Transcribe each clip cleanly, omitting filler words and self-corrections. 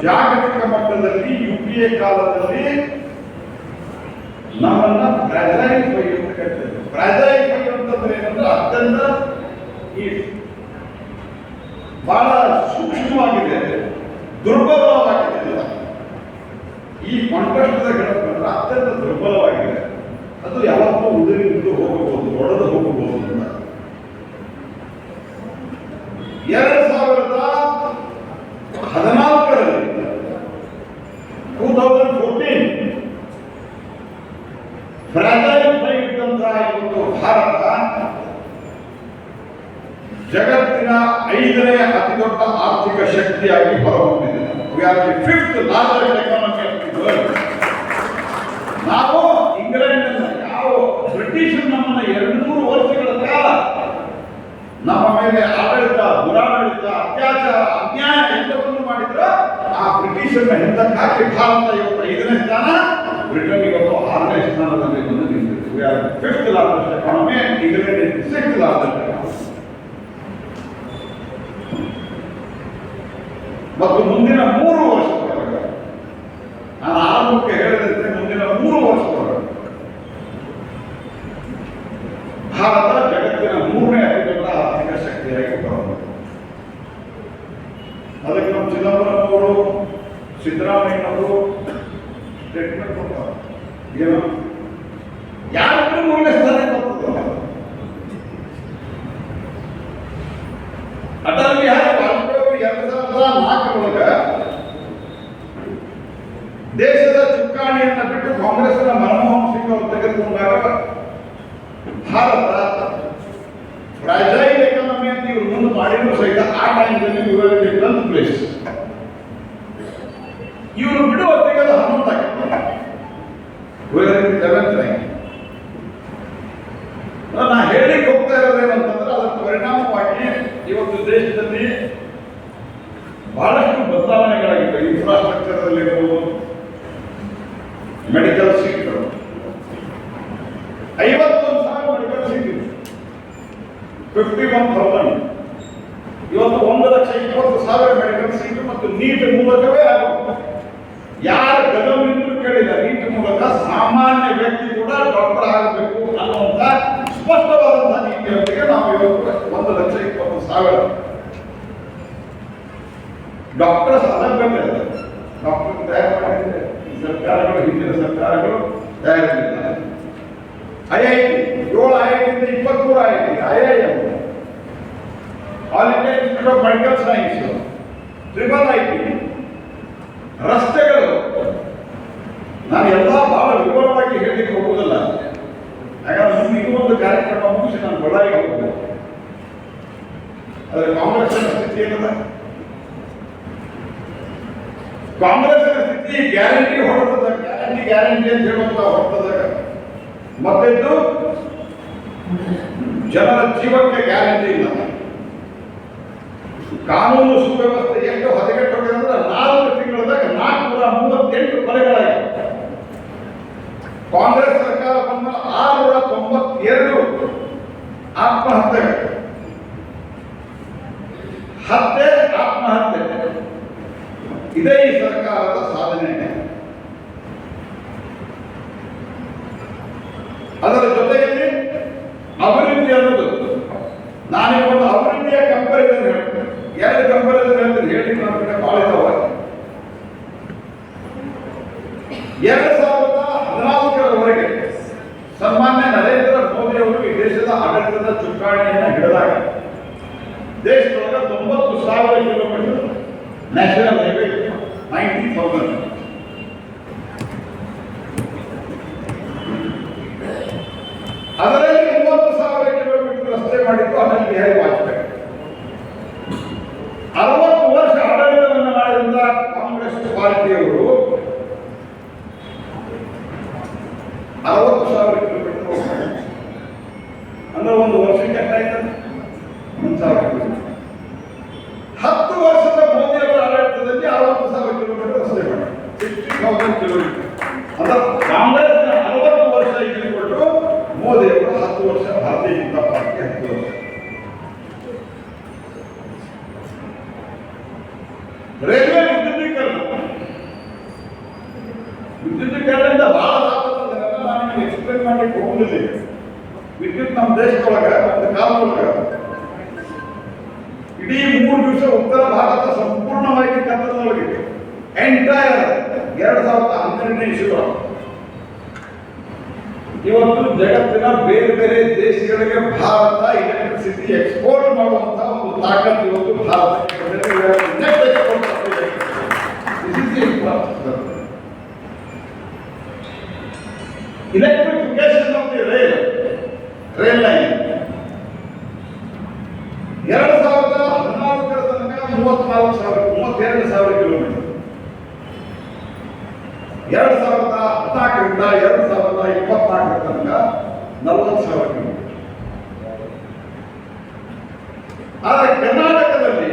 ಜಾಗತಿಕ ಮಟ್ಟದಲ್ಲಿ UPA ಕಾಲದಲ್ಲಿ ನಮ್ಮನ್ನ ಫ್ರಾಜೈಲ್ ಫೈ ಅಂತ ಕರೀತಾರೆ. ಫ್ರಾಜೈಲ್ ಫೈ ಅಂತಂದ್ರೆ ಏನಂದ್ರೆ ಅತ್ಯಂತ ಬಹಳ ಸೂಕ್ಷ್ಮವಾಗಿದೆ, ದುರ್ಬಲವಾಗಿದೆ. ಈ ಕಾಂಟ್ರಾಸ್ಟದ ಗಣಪತಿ ಅತ್ಯಂತ ದುರ್ಬಲವಾಗಿದೆ. ಅದು ಯಾವತ್ತೂ ಉದುರಿದ್ದು ಹೋಗಬಹುದು, ಒಡೆದು ಹೋಗಬಹುದು ಅಂತ 2014ರಲ್ಲಿ 2014 ಫ್ರಾಜೈಲ್ ಫೈ ಇದ್ದಂತಹ ಇವತ್ತು ಭಾರತ ಜಗತ್ತಿನ 5ನೇ ಅತಿ ದೊಡ್ಡ ಆರ್ಥಿಕ ಶಕ್ತಿಯಾಗಿ ಹೊರಹೊಮ್ಮಿದೆ. We are the 5th largest economy of the world. ನಾವು ಇಂಗ್ಲೆಂಡ್ ಯಾವ ಬ್ರಿಟಿಷ್ ನಮ್ಮನ್ನ 200 ವರ್ಷಗಳ ಕಾಲ ನಮ್ಮ ಮೇಲೆ ಆಡಳಿತ, ದುರಾಡಳಿತ, ಅತ್ಯಾಚಾರ, ಅನ್ಯಾಯ ಎಲ್ಲವನ್ನೂ ಮಾಡಿದ್ರು. ಆ ಬ್ರಿಟಿಷರನ್ನ ಹಿಂದಕ್ಕೆ ಹಾಕಿ ಭಾರತ ಇವತ್ತು 5ನೇ ಸ್ಥಾನ, ಬ್ರಿಟನ್ ಇವತ್ತು 6ನೇ ಸ್ಥಾನದಲ್ಲಿ ಬಂದು ನಿಂತಿದೆ. We are the 5th largest economy, England is the 6th largest economy. ಮತ್ತು ಮುಂದಿನ 3 ವರ್ಷದೊಳಗೆ, ನಾನು ಆರಂಭಕ್ಕೆ ಹೇಳಿದಂತೆ ಮುಂದಿನ 3 ವರ್ಷದೊಳಗೆ ಭಾರತ ಜಗತ್ತಿನ 3ನೇ ಅತಿ ದೊಡ್ಡ ಆರ್ಥಿಕ ಶಕ್ತಿಯಾಗಿ ಬರಬಹುದು. ಅದಕ್ಕೆ ನಮ್ಮ ಚಿದಂಬರಂ ಅವರು, ಸಿದ್ದರಾಮಯ್ಯನವರು ಸ್ಟೇಟ್ಮೆಂಟ್ ಕೊಡ್ತಾರೆ. ಏನು ಯಾರಿಗೂ 3ನೇ ಸ್ಥಾನ ಬರ್ತದಲ್ಲ. ಅಟಲ್ ಬಿಹಾರಿ ವಾಜಪೇಯಿ 2004 ದೇಶದ ಚುಕ್ಕಾಣಿಯನ್ನು ಬಿಟ್ಟು ಕಾಂಗ್ರೆಸ್ನ ಮನಮೋಹನ್ ಸಿಂಗ್ ಅವರು ತೆಗೆದುಕೊಂಡಾಗ ಭಾರತ ಫ್ರಾಜೈಲ್ ಎಕಾನಮಿ ಅಂತ ಇವರು ಮುಂದೆ ಮಾಡಿದ್ರು ಸಹಿತ ಆ ಟೈಮ್ನಲ್ಲಿ ಇವರಲ್ಲಿ 10th ಪ್ಲೇಸ್. ಇವರು ಬಿಡುವ ತೆಗೆದು 11th ಇವರಲ್ಲಿ 11th ರ್ಯಾಂಕ್. ನಾ ಹೇಳಿಕ್ಕೆ ಹೋಗ್ತಾ ಇರೋದೇನಂತಂದ್ರೆ ಅದರ ಪರಿಣಾಮವಾಗಿ ಇವತ್ತು ದೇಶದಲ್ಲಿ ಬಹಳಷ್ಟು ಬದಲಾವಣೆಗಳಾಗಿವೆ. ಇನ್ಫ್ರಾಸ್ಟ್ರಕ್ಚರ್ ಅಲ್ಲಿರ್ಬೋದು, ಮೆಡಿಕಲ್ ಸೀಟ್ಗಳು 51,000 ಮೆಡಿಕಲ್ ಸೀಟ್ ಇದೆ, 51,000. ಇವತ್ತು 1,20,000 ಮೆಡಿಕಲ್ ಸೀಟ್ ಮತ್ತು ನೀಟ್ ಮೂಲಕವೇ ಆಗುತ್ತೆ. ಯಾರ ಗದಮಿಂದ್ರು ಕೇಳಿಲ್ಲ, ನೀಟ್ ಮೂಲಕ ಸಾಮಾನ್ಯ ವ್ಯಕ್ತಿ ಕೂಡ ಡಾಕ್ಟರ್ ಆಗಬೇಕು ಅನ್ನುವಂಥ ಸ್ಪಷ್ಟವಾದಂತಹ ನೀತಿಯೊಂದಿಗೆ ನಾವು ಇವತ್ತು 1,20,000 ಡಾಕ್ಟರ್ಸ್ ಆಗಬೇಕಿಲ್ಲ. ಡಾಕ್ಟರ್ ತಯಾರು ಮಾಡಿದ್ರೆ ಸರ್ಕಾರಗಳು, ಹಿಂದಿನ ಸರ್ಕಾರಗಳು ತಯಾರಿಸಿದ್ದಾರೆ. IIT 7 IIT 23 IIT, IIM, all India institute of medical science, IIIT, ರಸ್ತೆಗಳು. ನಾನು ಎಲ್ಲ ಬಹಳ ವಿವರವಾಗಿ ಹೇಳಲಿಕ್ಕೆ ಹೋಗುವುದಿಲ್ಲ, ಯಾಕಂದ್ರೆ ಇನ್ನೂ ಒಂದು ಕಾರ್ಯಕ್ರಮ ಮುಗಿಸಿ ನಾನು ಬಳ್ಳಾರಿಗೆ ಹೋಗ್ಬೇಕು. ಆದರೆ ಕಾಂಗ್ರೆಸ್ನ ಸ್ಥಿತಿ ಏನದ? ಕಾಂಗ್ರೆಸ್ನ ಸ್ಥಿತಿ ಗ್ಯಾರಂಟಿ ಹೊರತದ, ಗ್ಯಾರಂಟಿ ಅಂತ ಹೇಳುವಂತ ಹೊರತದ. ಮತ್ತಿದ್ದು ಜನರ ಜೀವಕ್ಕೆ ಗ್ಯಾರಂಟಿ ಇಲ್ಲ. ಕಾನೂನು ಸುವ್ಯವಸ್ಥೆ ಎಷ್ಟು ಹದಗೆಟ್ಟೋಗಿದೆ ಅಂದ್ರೆ 4 ತಿಂಗಳದಾಗ 438 ಕೊಲೆಗಳಾಗಿವೆ. ಕಾಂಗ್ರೆಸ್ ಸರ್ಕಾರ ಬಂದ 692 ಆತ್ಮಹತ್ಯೆ, ಆತ್ಮಹತ್ಯೆ. ಇದೇ ಈ ಸರ್ಕಾರದ ಸಾಧನೆ. ಅದರ ಜೊತೆಯಲ್ಲಿ ಅಭಿವೃದ್ಧಿ ಅನ್ನೋದು, ನಾನೀಗ ಒಂದು ಅಭಿವೃದ್ಧಿಯ ಕಂಪೇರಿಸನ್ ಹೇಳ್ತೇನೆ. 2 ಕಂಪೇರಿಸನ್ ಹೇಳ್ತೀನಿ, ಹೇಳಿ ನನ್ನ ಕಡೆ ಭಾಳ ಇದಾವೆ. 2014ರವರೆಗೆ ಸನ್ಮಾನ್ಯ ನರೇಂದ್ರ ಮೋದಿ ಅವರು ಈ ದೇಶದ ಆಡಳಿತದ ಚುಕ್ಕಾಣಿಯನ್ನು ಹಿಡಿದಾಗ ದೇಶದೊಳಗೆ 90,000 ಕಿಲೋಮೀಟರ್ ನ್ಯಾಷನಲ್ ಹೈವೇ, 90,000. ಅದರಲ್ಲಿ 30,000 ಕಿಲೋಮೀಟರ್ ರಸ್ತೆ ಮಾಡಿದ್ದು ಅಟಲ್ ಬಿಹಾರಿ ವಾಜಪೇಯಿ. 60 ವರ್ಷ ಆಡಳಿತವನ್ನು ಮಾಡಿದಂತ ಕಾಂಗ್ರೆಸ್ ಪಾರ್ಟಿಯವರು 60,000 ಕಿಲೋಮೀಟರ್ ಅಂದ್ರೆ ಒಂದು ವರ್ಷಕ್ಕೆ ಎಷ್ಟಾಯ್ತದೆ? 1,000 ಕಿಲೋಮೀಟರ್. 10 ವರ್ಷದ ಮೋದಿ ಅವರ ಆಡಳಿತದಲ್ಲಿ 60,000 ಕಿಲೋಮೀಟರ್ ರಸ್ತೆ ಮಾಡಿ, 60,000 ಕಿಲೋಮೀಟರ್. ಅಂದ್ರೆ ಕಾಂಗ್ರೆಸ್ನ 60 ವರ್ಷ ಇಟ್ಟುಕೊಂಡು ಮೋದಿ ಅವರು 10 ವರ್ಷ, ಭಾರತೀಯ ಜನತಾ ಪಾರ್ಟಿ 10 ವರ್ಷ. ರೈಲ್ವೆ ವಿದ್ಯುದೀಕರಣ ವಿದ್ಯುತೀಕರಣದಿಂದ ಬಹಳ ಲಾಭ ಅದನ್ನೆಲ್ಲ ನಾನು ಎಕ್ಸ್ಪ್ಲೇನ್ ಮಾಡಲಿಕ್ಕೆ ಹೋಗುದಿಲ್ಲ. ವಿದ್ಯುತ್ ನಮ್ಮ ದೇಶದೊಳಗೆ ಒಂದು ಕಾಲದೊಳಗೆ ಇಡೀ 3 ದಿವಸ ಉತ್ತರ ಭಾರತ ಸಂಪೂರ್ಣವಾಗಿ ಕತ್ತಲದೊಳಗಿದೆ. ಎಂಟೈರ್ 2012ನೇ ಇಸ್ವಿ. ಇವತ್ತು ಜಗತ್ತಿನ ಬೇರೆ ಬೇರೆ ದೇಶಗಳಿಗೆ ಭಾರತ ಎಲೆಕ್ಟ್ರಿಸಿಟಿ ಎಕ್ಸ್ಪೋರ್ಟ್ ಮಾಡುವಂತಹ ಒಂದು ತಾಕತ್ತು ಇವತ್ತು ಭಾರತಕ್ಕೆ electrification of the rail line 2014 ತನಕ 32,000 ಕಿಲೋಮೀಟರ್, 2014ರಿಂದ 2024 ತನಕ 40,000 ಕಿಲೋಮೀಟರ್. ಆದರೆ ಕರ್ನಾಟಕದಲ್ಲಿ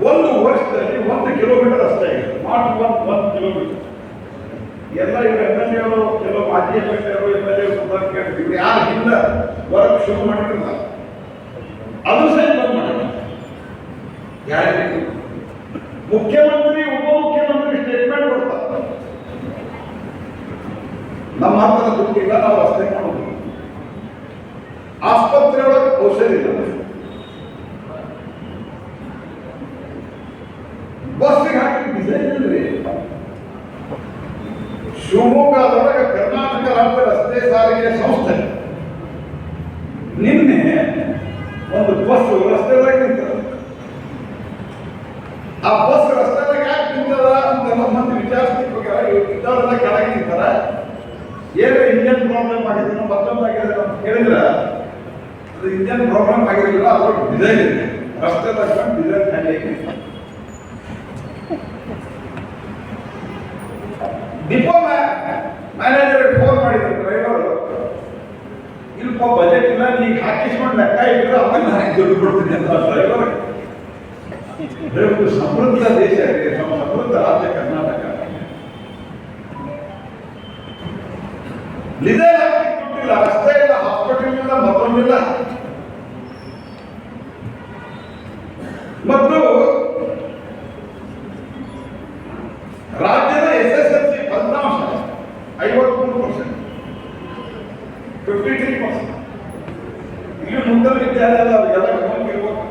ಒಂದು ವರ್ಷದಲ್ಲಿ 1 ಕಿಲೋಮೀಟರ್ ಅಷ್ಟೇ ಇದೆ. Not 1 kilometre. ಎಲ್ಲ ಇವರು MLA ಅವರು, ಕೆಲವು ಮಾಜಿ MLA ಅವರು, MLA ಕೇಳ್ತಿದ್ರು, ಯಾರು ಹಿಂದ ವರ್ಕ್ ಶುರು ಮಾಡಿರಲ್ಲ, ಅದು ಸಹ ಬಂದ್ ಮಾಡಿಲ್ಲ. ಯಾರಿಗೆ ಮುಖ್ಯಮಂತ್ರಿ ಉಪಮುಖ್ಯಮಂತ್ರಿ ಸ್ಟೇಟ್ಮೆಂಟ್ ಕೊಡ್ತಾರೆ, ನಮ್ಮ ಹತ್ರ ದುಡ್ಡಿಲ್ಲ, ನಾವು ಅಷ್ಟೇ ಮಾಡೋದು. ಆಸ್ಪತ್ರೆ ಒಳಗೆ ಔಷಧಿ ಇಲ್ಲ, ಬಸ್ಸಿಗೆ ಹಾಕಿ ಡಿಸೈನ್ ಇಲ್ರಿ. ಶಿವಮೊಗ್ಗದೊಳಗೆ ಕರ್ನಾಟಕ ರಾಜ್ಯ ರಸ್ತೆ ಸಾರಿಗೆ ಸಂಸ್ಥೆ ನಿನ್ನೆ ಒಂದು ಬಸ್ ರಸ್ತೆದಾಗ ನಿಂತದ. ಆ ಬಸ್ ರಸ್ತೆದಾಗ ಯಾಕೆ ನಿಂತದ ಅಂತೆಲ್ಲ ಮಂದಿ ವಿಚಾರಿಸ್ಲಿಕ್ಕೆ ಹೋಗ್ಯಾರ. ಇದ್ದವರೆಲ್ಲ ಕೆಳಗೆ ನಿಂತಾರ. ಏನು ಇಂಜಿನ್ ಪ್ರಾಬ್ಲಮ್ ಆಗಿದೆ, ಮತ್ತೊಂದು ಆಗಿದೆ ಅಂತ ಕೇಳಿದ್ರ ಅದು ಇಂಜಿನ್ ಪ್ರಾಬ್ಲಮ್ ಆಗಿರಲಿಲ್ಲ, ಅದ್ರೊಳಗೆ ಡಿಸೈನ್ ಇದೆ. ರಸ್ತೆದಾಗ ಡಿಸೈನ್ ಹ್ಯಾಂಡಿ ಡಿಪೋ ಮ್ಯಾನೇಜರ್ ಫೋನ್ ಮಾಡಿದ್ರು ಡ್ರೈವರು, ಇಲ್ಪ ಬಜೆಟ್ ಇಲ್ಲ, ನೀವು ಹಾಕಿಸ್ಕೊಂಡು ಲೆಕ್ಕ ಇಟ್ಟರೆ ಆಮೇಲೆ ನಾನು ದುಡ್ಡು ಕೊಡ್ತೀನಿ ಅಂತ. ಡ್ರೈವರ್ ಒಂದು ಸಮೃದ್ಧ ದೇಶ ಇದೆ, ಸಮೃದ್ಧ ರಾಜ್ಯ ಕರ್ನಾಟಕ. ಡಿಸೈನ್ ಹಾಕಲಿಕ್ಕೆ ದುಡ್ಡಿಲ್ಲ, ರಸ್ತೆ ಇಲ್ಲ, ಹಾಸ್ಪಿಟಲ್ ಇಲ್ಲ, ಮತ್ತೊಂದಿಲ್ಲ. ಮತ್ತು ರಾಜ್ಯದ SSLC ಫಲಿತಾಂಶ 53%, 53%. ಇಲ್ಲಿ ಮುಂದಿನ ವಿದ್ಯಾಲಯ ಅವರಿಗೆಲ್ಲ ಗಮನಕ್ಕಿರ್ಬೇಕು.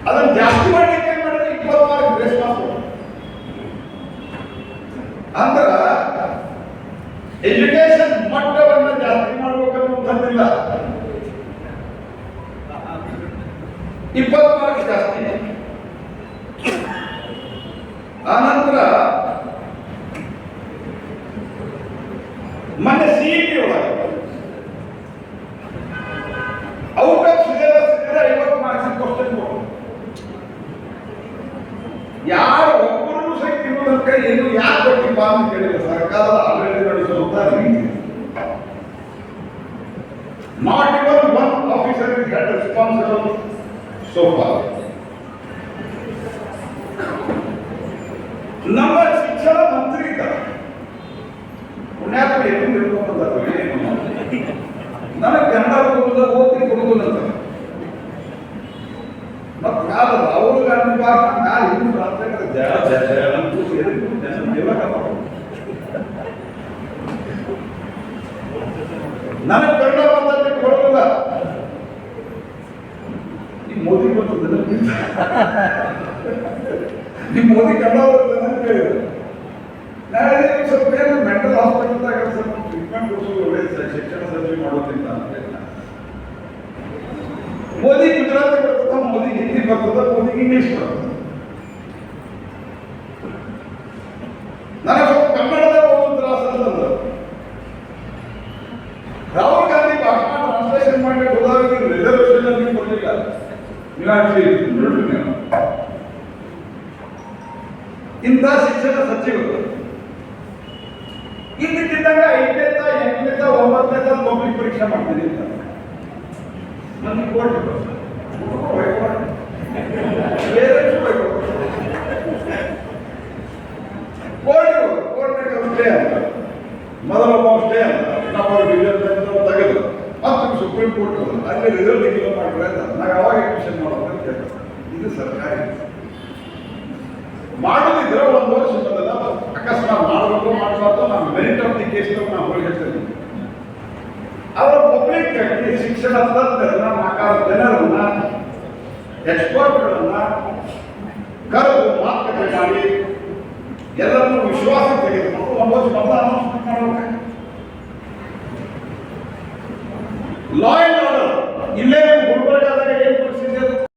ಅದನ್ನು ಜಾಸ್ತಿ ಮಾಡಲಿಕ್ಕೆ ಏನ್ ಮಾಡಿದ್ರೆ 20 ಮಾರ್ಕ್ ಗ್ರೇಸ್ ಮಾರ್ಕ್ಸ್. ಅಂದ್ರ ಎಜುಕೇಶನ್ ಮಟ್ಟವನ್ನು ಜಾಸ್ತಿ ಮಾಡ್ಬೇಕನ್ನುವಂಥದ್ದಿಲ್ಲ, 20 ಮಾರ್ಕ್ ಜಾಸ್ತಿ. ಆನಂತರ ಮೊನ್ನೆ CET ಒಳಗೆ out of syllabus 50 marks question ಕೊಡು. ಯಾರು ಒಬ್ಬರು ಸಹಿತ ಇನ್ನೊಂದಕ್ಕೆ ಏನು ಯಾಕೆ ಕೊಟ್ಟಿಪ್ಪ ಅಂತ ಕೇಳಿಲ್ಲ. ಸರ್ಕಾರದ ಆಡಳಿತ ನಡೆಸುವಂತ ರೀತಿ. Not even one officer is head responsible so for. ನಮ್ಮ ಶಿಕ್ಷಣ ಮಂತ್ರಿ ಇದ್ದಾರೆ, ಪುಣ್ಯಾತ್ಮ ಏನು ತಿಳ್ಕೊಂಡು ಬಂದಾರೆ. ನನಗೆ ಕನ್ನಡ ಓದಿ ಕೊಡುವುದಂತ ಮತ್ತು ಕಾಲ ರಾಹುಲ್ ಗಾಂಧಿ ಭಾಷಣ ನಾನು ಇನ್ನೂ ನನಗೆ ಕನ್ನಡ ಮಾತಾಡಲಿಕ್ಕೆ ಕೊಡುವುದಿಲ್ಲ. ಈ ಮೋದಿ ಬರ್ತದೆ, ನಿಮ್ಮ ಮೋದಿ ಕನ್ನಡ ಬರ್ತದೆ ಅಂತ ಹೇಳಿದ್ರು. ನಾಳೆ ಸ್ವಲ್ಪ ಏನು ಮೆಂಟಲ್ ಹಾಸ್ಪಿಟಲ್ದಾಗ ಸ್ವಲ್ಪ ಟ್ರೀಟ್ಮೆಂಟ್ ಕೊಡಿಸೋದು ಒಳ್ಳೆಯದು, ಶಿಕ್ಷಣ ಸಚಿವ ಮಾಡೋದ್ರಿಂದ ಅಂತ ಹೇಳಿದ. ಮೋದಿ ಗುಜರಾತಿ ಬರ್ತದ, ಮೋದಿ ಹಿಂದಿ ಬರ್ತದ, ಮೋದಿಗೆ ಇಂಗ್ಲಿಷ್ ಬರ್ತದೆ. ನನಗೆ ಸ್ವಲ್ಪ ಕನ್ನಡದಾಗ ಒಂದು ತ್ರಾಸ ಅಂತಂದ್ರೆ ರಾಹುಲ್ ಗಾಂಧಿ ಭಾಷಣ ಟ್ರಾನ್ಸ್ಲೇಷನ್ ಮಾಡಿ ಹೋದಾಗ ರಿಸರ್ವೇಷನ್ ಅಲ್ಲಿ ಕೊಡಲಿಲ್ಲ. ಇಂಥ ಶಿಕ್ಷಣ ಸಚಿವರು ಇದ್ದಕ್ಕಿದ್ದಾಗ 5ನೇ 8ನೇ 9ನೇ ಪಬ್ಲಿಕ್ ಪರೀಕ್ಷೆ ಮಾಡ್ತೀನಿ ಅಂತ ನನಗೆ ಕೋರ್ಟ್ ಅಷ್ಟೇ ಅಂತ ಮೊದಲ ಅಷ್ಟೇ ಅಂತ ನಾವು ರಿಸಲ್ಟ್ ತೆಗೆದು ಮತ್ತೆ ಸುಪ್ರೀಂ ಕೋರ್ಟ್ ಅಲ್ಲಿ ರಿಸಲ್ಟ್ ಡಿಕ್ಲೇರ್ ಮಾಡಿದ್ರೆ ನಾವು ಯಾವಾಗ ಅಡ್ಮಿಷನ್ ಮಾಡೋದು ಅಂತ ಹೇಳ್ತಾರೆ. ಇದು ಸರ್ಕಾರಿ ಮಾಡೋದಿದ್ರೆ 1 ವರ್ಷ ಮೊದಲ ಅಕಸ್ಮಾತ್ ಮಾಡಬೇಕು ಮಾಡಬಾರ್ದು ನಾವು ಮೆರಿಟ್ ಆಫ್ ದಿ ಕೇಸ್ ನಾವು ಹೇಳ್ತೇವೆ. ಅವರ ಪಬ್ಲಿಕ್ ಆಗಿ ಶಿಕ್ಷಣ ತಜ್ಞರನ್ನ 4 ಜನರನ್ನ ಎಕ್ಸ್ಪರ್ಟ್ಗಳನ್ನ ಕರೆದು ಮಾತುಕತೆ ಮಾಡಿ ಎಲ್ಲರನ್ನೂ ವಿಶ್ವಾಸ ತೆಗೆದುಕೊಂಡು ಒಂಬತ್ತು ಮೊದಲ ಅನೌನ್ಸ್ಮೆಂಟ್ ಮಾಡಬೇಕು. ಲಾಯರ್